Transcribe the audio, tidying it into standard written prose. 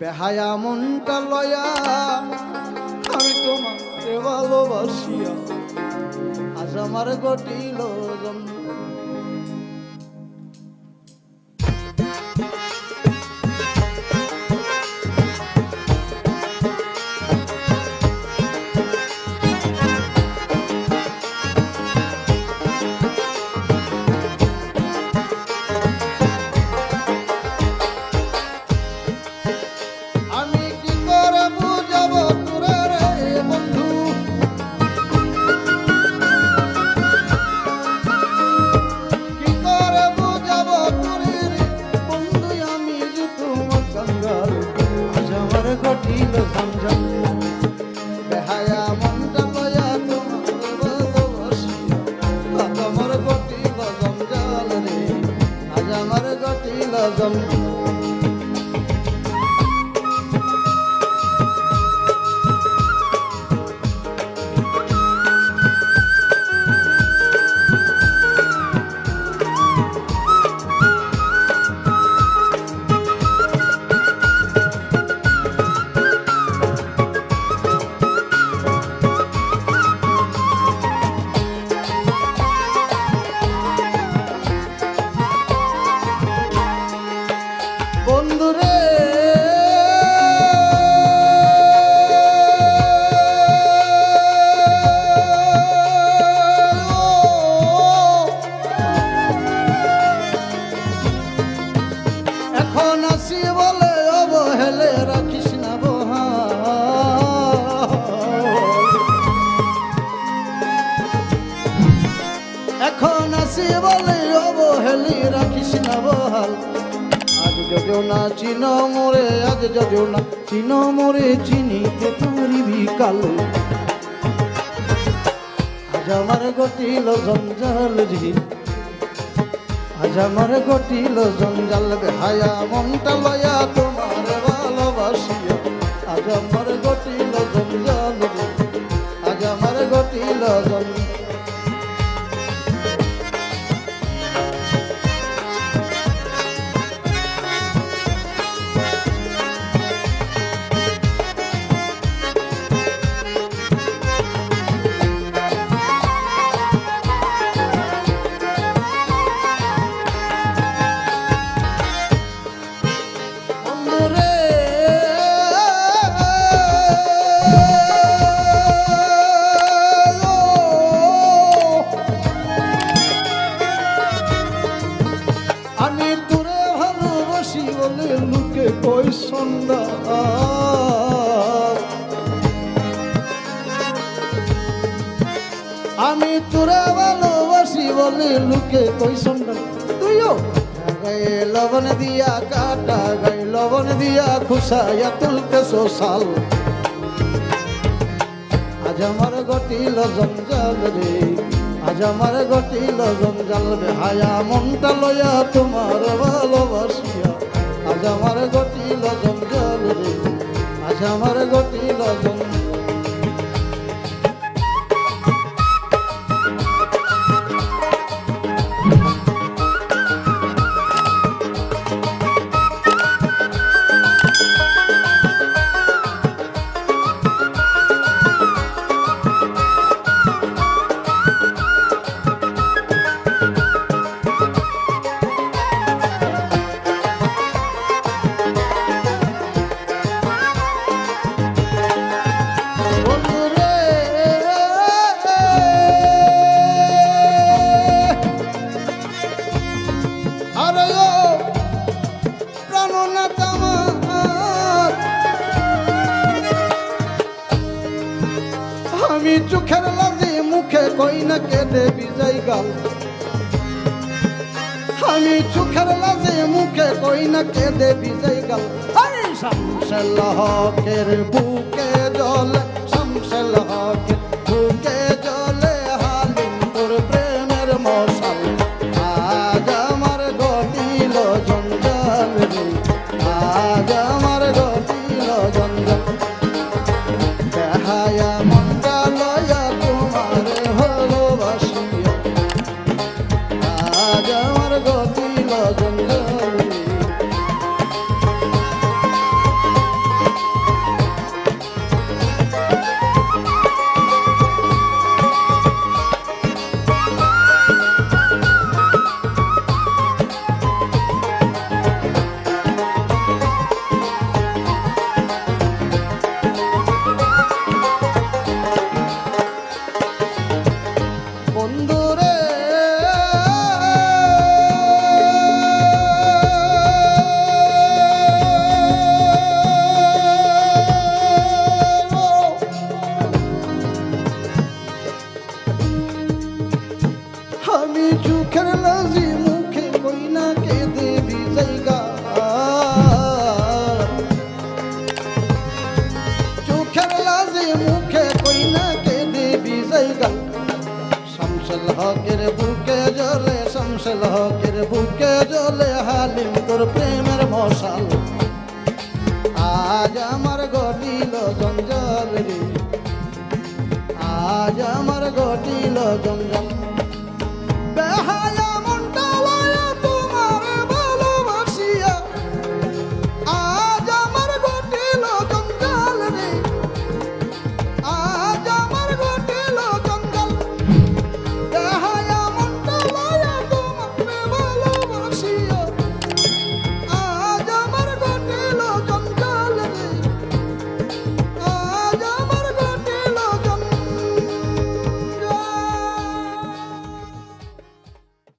বেহায়া মনটা লয়া আমি তোমাকে ভালোবাসিয়া আজ আমার ঘটিল জন্ম। ঘটিল ঝঞ্ঝাল বেহায়া মনটা লয়া তোমার ভালোবাসিয়া আজ আমার ঘটিল জঞ্জাল রে আজ আমার ঘটিল জঞ্জাল। বন্ধুরে এখন আসি বলে অবহেলে রাখিস না বহাল, এখন আসি বলে অবহেলি রাখিস না বহাল। আজ যদিও না চিন মোরে, আজ যদিও না চিন মোরে, চিনিতে পারিবি কাল। আজ আমার ঘটিল জঞ্জাল রে আজ আমার ঘটিল জঞ্জাল বেহায়া মনটা লয়া তোমার ভালোবাসিয়া আজ আমার ঘটিল জঞ্জাল রে আজ আমার ঘটিল জঞ্জাল। লুকে কই সন্ধ্যা আমি তোরে ভালোবাসি বলে লুকে কই সন্ধ্যা। তুইও গায়ে লবণ দিয়া কাটা, গায়ে লবণ দিয়া খুশাইয়া তুলতে সোশাল। আজ আমার ঘটিল জঞ্জাল রে আজ আমার ঘটিল জঞ্জাল বেহায়া মনটা লয়া তোমার ভালোবাসিয়া আজ আমার ঘটিল জঞ্জাল রে আজ আমার ঘটিল জঞ্জাল। আমি চোখের লাজে মুখে কই না কেঁদে বিজয় গাল, আমি চোখের লাজে মুখে কই না কেঁদে বিজয় গাল। শামসুল হকের বুকে জলে, শামসুল হকের বুকে জলে হালিম তোর প্রেমের মশাল। আজ আমার ঘটিল জঞ্জাল রে আজ আমার ঘটিল জঞ্জাল বেহায়া মনটা লয়া তোমার ভালোবাসিয়া আজ আমার ঘটিল জঞ্জাল। তোর প্রেমের মশাল আজ আমার ঘটিল জঞ্জাল রে আজ আমার ঘটিল জঞ্জাল